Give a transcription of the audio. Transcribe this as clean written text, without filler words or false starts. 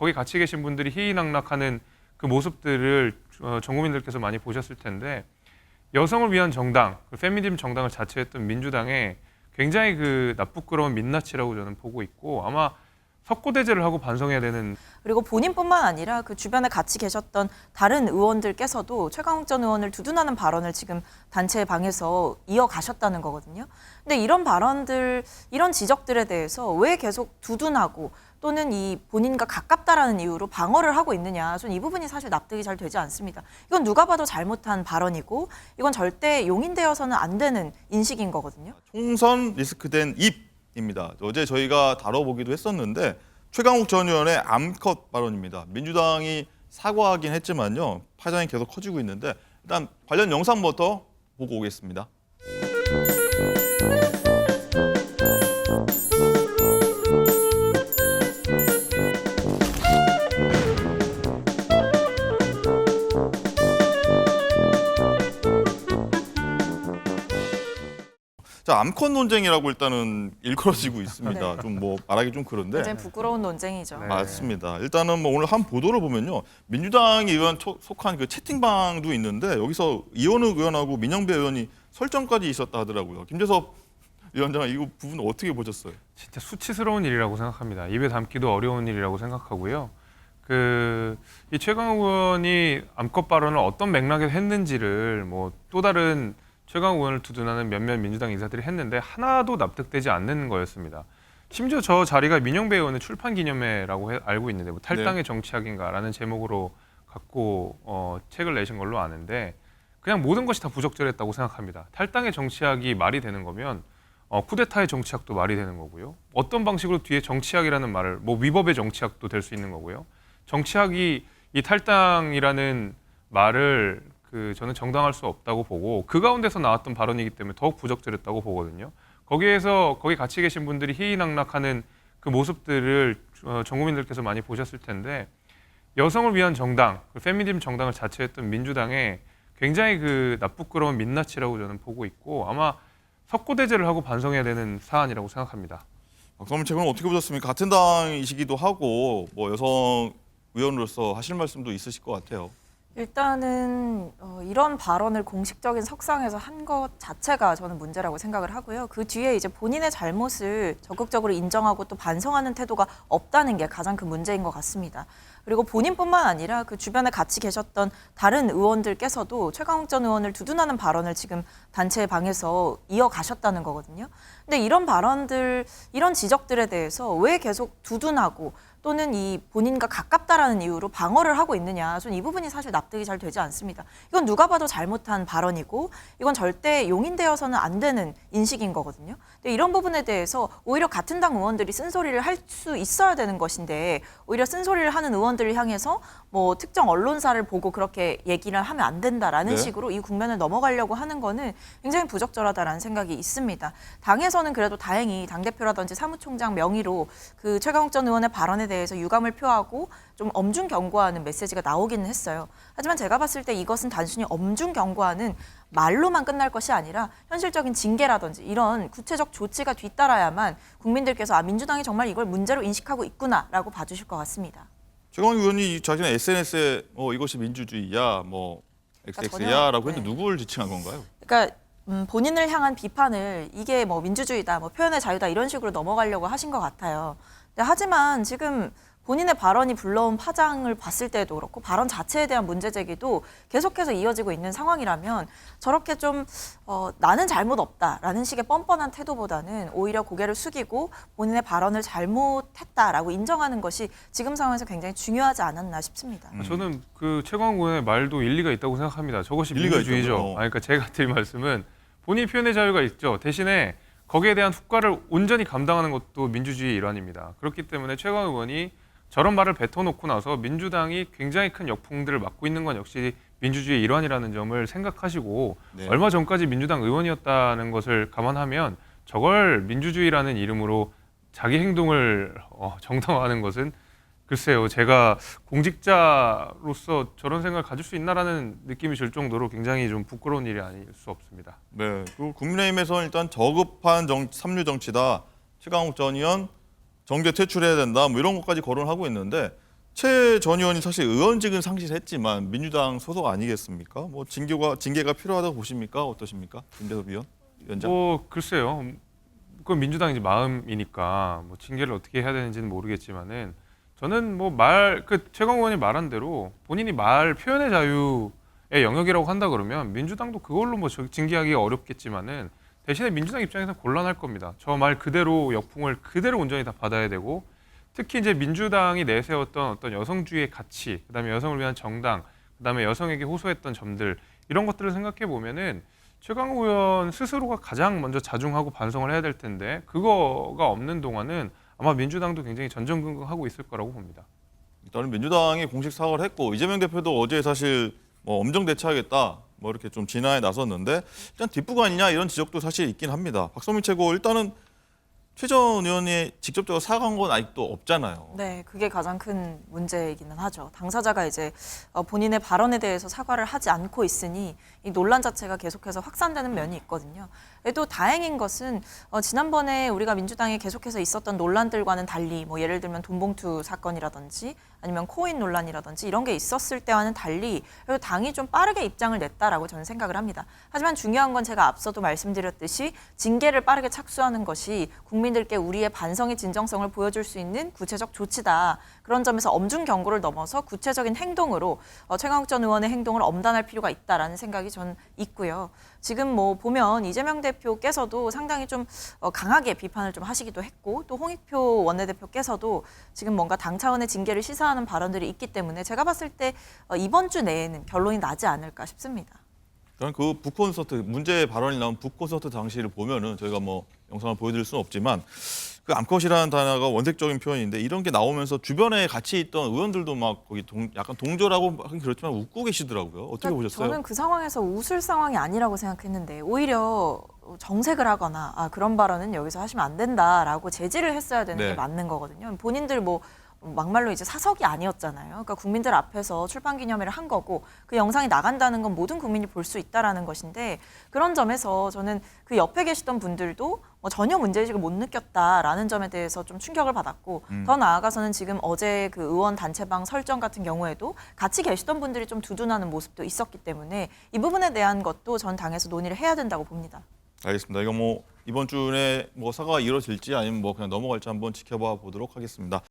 거기 같이 계신 분들이 희희낙낙하는 그 모습들을 전 국민들께서 많이 보셨을 텐데 여성을 위한 정당, 그 페미니즘 정당을 자처했던 민주당에 굉장히 그 나쁘끄러운 민낯이라고 저는 보고 있고 아마 석고대죄를 하고 반성해야 되는. 그리고 본인뿐만 아니라 그 주변에 같이 계셨던 다른 의원들께서도 최강욱 전 의원을 두둔하는 발언을 지금 단체 방에서 이어가셨다는 거거든요. 근데 이런 발언들, 이런 지적들에 대해서 왜 계속 두둔하고 또는 이 본인과 가깝다라는 이유로 방어를 하고 있느냐. 저는 이 부분이 사실 납득이 잘 되지 않습니다. 이건 누가 봐도 잘못한 발언이고 이건 절대 용인되어서는 안 되는 인식인 거거든요. 총선 리스크된 입입니다. 어제 저희가 다뤄보기도 했었는데 최강욱 전 의원의 암컷 발언입니다. 민주당이 사과하긴 했지만요. 파장이 계속 커지고 있는데 일단 관련 영상부터 보고 오겠습니다. 자, 암컷 논쟁이라고 일단은 일컬어지고 있습니다. 네. 좀 뭐 말하기 좀 그런데. 굉장히 부끄러운 논쟁이죠. 네. 맞습니다. 일단은 뭐 오늘 한 보도를 보면요. 민주당이 의원 속한 그 채팅방도 있는데 여기서 이현욱 의원하고 민영배 의원이 설정까지 있었다 하더라고요. 김재섭 위원장 이 부분 어떻게 보셨어요? 진짜 수치스러운 일이라고 생각합니다. 입에 담기도 어려운 일이라고 생각하고요. 이 최강욱 의원이 암컷 발언을 어떤 맥락에서 했는지를 뭐 또 다른 최강욱 의원을 두둔하는 몇몇 민주당 인사들이 했는데 하나도 납득되지 않는 거였습니다. 심지어 저 자리가 민영배 의원의 출판 기념회라고 알고 있는데 뭐 탈당의 정치학인가라는 제목으로 갖고 책을 내신 걸로 아는데 그냥 모든 것이 다 부적절했다고 생각합니다. 탈당의 정치학이 말이 되는 거면 쿠데타의 정치학도 말이 되는 거고요. 어떤 방식으로 뒤에 정치학이라는 말을 뭐 위법의 정치학도 될 수 있는 거고요. 정치학이 이 탈당이라는 말을 저는 정당할 수 없다고 보고 그 가운데서 나왔던 발언이기 때문에 더욱 부적절했다고 보거든요. 거기 같이 계신 분들이 희희낙낙하는 그 모습들을 전 국민들께서 많이 보셨을 텐데 여성을 위한 정당, 그 페미니즘 정당을 자처했던 민주당에 굉장히 그 나쁘끄러운 민낯이라고 저는 보고 있고 아마 석고대죄를 하고 반성해야 되는 사안이라고 생각합니다. 박성민 최고는 어떻게 보셨습니까? 같은 당이시기도 하고 뭐 여성 의원으로서 하실 말씀도 있으실 것 같아요. 일단은 이런 발언을 공식적인 석상에서 한 것 자체가 저는 문제라고 생각을 하고요. 그 뒤에 이제 본인의 잘못을 적극적으로 인정하고 또 반성하는 태도가 없다는 게 가장 큰 문제인 것 같습니다. 그리고 본인뿐만 아니라 그 주변에 같이 계셨던 다른 의원들께서도 최강욱 전 의원을 두둔하는 발언을 지금 단체 방에서 이어가셨다는 거거든요. 근데 이런 발언들, 이런 지적들에 대해서 왜 계속 두둔하고 또는 이 본인과 가깝다라는 이유로 방어를 하고 있느냐. 저는 이 부분이 사실 납득이 잘 되지 않습니다. 이건 누가 봐도 잘못한 발언이고 이건 절대 용인되어서는 안 되는 인식인 거거든요. 근데 이런 부분에 대해서 오히려 같은 당 의원들이 쓴소리를 할 수 있어야 되는 것인데 오히려 쓴소리를 하는 의원들을 향해서 뭐 특정 언론사를 보고 그렇게 얘기를 하면 안 된다라는 네. 식으로 이 국면을 넘어가려고 하는 거는 굉장히 부적절하다라는 생각이 있습니다. 당에서는 그래도 다행히 당대표라든지 사무총장 명의로 그 최강욱 전 의원의 발언에 대해서 유감을 표하고 좀 엄중 경고하는 메시지가 나오기는 했어요. 하지만 제가 봤을 때 이것은 단순히 엄중 경고하는 말로만 끝날 것이 아니라 현실적인 징계라든지 이런 구체적 조치가 뒤따라야만 국민들께서 민주당이 정말 이걸 문제로 인식하고 있구나라고 봐주실 것 같습니다. 최강욱 의원이 자신의 SNS에 이것이 민주주의야, 뭐 XX야라고 했는데 누구를 지칭한 건가요? 그러니까 본인을 향한 비판을 이게 뭐 민주주의다, 뭐 표현의 자유다 이런 식으로 넘어가려고 하신 것 같아요. 근데 하지만 지금 본인의 발언이 불러온 파장을 봤을 때도 그렇고 발언 자체에 대한 문제 제기도 계속해서 이어지고 있는 상황이라면 저렇게 좀 나는 잘못 없다라는 식의 뻔뻔한 태도보다는 오히려 고개를 숙이고 본인의 발언을 잘못했다라고 인정하는 것이 지금 상황에서 굉장히 중요하지 않았나 싶습니다. 저는 그 최강욱 의원의 말도 일리가 있다고 생각합니다. 저것이 일리가 민주주의죠. 있죠. 그러니까 제가 드릴 말씀은 본인 표현의 자유가 있죠. 대신에 거기에 대한 후과를 온전히 감당하는 것도 민주주의의 일환입니다. 그렇기 때문에 최강욱 의원이 저런 말을 뱉어놓고 나서 민주당이 굉장히 큰 역풍들을 맞고 있는 건 역시 민주주의의 일환이라는 점을 생각하시고 네. 얼마 전까지 민주당 의원이었다는 것을 감안하면 저걸 민주주의라는 이름으로 자기 행동을 정당화하는 것은 글쎄요. 제가 공직자로서 저런 생각을 가질 수 있나라는 느낌이 들 정도로 굉장히 좀 부끄러운 일이 아닐 수 없습니다. 네, 그 국민의힘에서는 일단 저급한 삼류 정치다. 최강욱 전 의원 정계 퇴출해야 된다. 뭐 이런 것까지 거론하고 있는데 최 전 의원이 사실 의원직은 상실했지만 민주당 소속 아니겠습니까? 뭐 징계가 필요하다고 보십니까? 어떠십니까? 김대섭 위원장. 뭐 글쎄요. 그건 민주당 이제 마음이니까 뭐 징계를 어떻게 해야 되는지는 모르겠지만은 저는 뭐 최강 의원이 말한 대로 본인이 말 표현의 자유의 영역이라고 한다 그러면 민주당도 그걸로 뭐 징계하기가 어렵겠지만은 대신에 민주당 입장에서 곤란할 겁니다. 저 말 그대로 역풍을 그대로 온전히 다 받아야 되고 특히 이제 민주당이 내세웠던 어떤 여성주의의 가치, 그다음에 여성을 위한 정당, 그다음에 여성에게 호소했던 점들 이런 것들을 생각해 보면은 최강욱 의원 스스로가 가장 먼저 자중하고 반성을 해야 될 텐데 그거가 없는 동안은 아마 민주당도 굉장히 전전긍긍하고 있을 거라고 봅니다. 일단은 민주당이 공식 사과를 했고 이재명 대표도 어제 사실 뭐 엄정 대처하겠다 뭐 이렇게 좀 진화에 나섰는데 일단 뒷부가 아니냐 이런 지적도 사실 있긴 합니다. 박성민 최고 일단은 최 전 의원이 직접적으로 사과한 건 아직도 없잖아요. 네, 그게 가장 큰 문제이기는 하죠. 당사자가 이제 본인의 발언에 대해서 사과를 하지 않고 있으니 이 논란 자체가 계속해서 확산되는 면이 있거든요. 또 다행인 것은 지난번에 우리가 민주당에 계속해서 있었던 논란들과는 달리 뭐 예를 들면 돈봉투 사건이라든지 아니면 코인 논란이라든지 이런 게 있었을 때와는 달리 그래도 당이 좀 빠르게 입장을 냈다라고 저는 생각을 합니다. 하지만 중요한 건 제가 앞서도 말씀드렸듯이 징계를 빠르게 착수하는 것이 국민들께 우리의 반성의 진정성을 보여줄 수 있는 구체적 조치다. 그런 점에서 엄중 경고를 넘어서 구체적인 행동으로 최강욱 전 의원의 행동을 엄단할 필요가 있다라는 생각이 전 있고요. 지금 뭐 보면 이재명 대표께서도 상당히 좀 강하게 비판을 좀 하시기도 했고 또 홍익표 원내대표께서도 지금 뭔가 당 차원의 징계를 시사하는 발언들이 있기 때문에 제가 봤을 때 이번 주 내에는 결론이 나지 않을까 싶습니다. 저는 그 북콘서트 문제 발언이 나온 북콘서트 당시를 보면은 저희가 뭐 영상을 보여드릴 수는 없지만 그 암컷이라는 단어가 원색적인 표현인데 이런 게 나오면서 주변에 같이 있던 의원들도 막 거기 약간 동조라고 하긴 그렇지만 웃고 계시더라고요. 어떻게 보셨어요? 저는 그 상황에서 웃을 상황이 아니라고 생각했는데 오히려 정색을 하거나 그런 발언은 여기서 하시면 안 된다라고 제지를 했어야 되는 네. 게 맞는 거거든요. 본인들 뭐 막말로 이제 사석이 아니었잖아요. 그러니까 국민들 앞에서 출판 기념회를 한 거고 그 영상이 나간다는 건 모든 국민이 볼 수 있다라는 것인데 그런 점에서 저는 그 옆에 계시던 분들도 뭐 전혀 문제의식을 못 느꼈다라는 점에 대해서 좀 충격을 받았고 더 나아가서는 지금 어제 그 의원 단체방 설정 같은 경우에도 같이 계시던 분들이 좀 두둔하는 모습도 있었기 때문에 이 부분에 대한 것도 전 당에서 논의를 해야 된다고 봅니다. 알겠습니다. 이거 뭐 이번 주에 뭐 사과가 이루어질지 아니면 뭐 그냥 넘어갈지 한번 지켜봐 보도록 하겠습니다.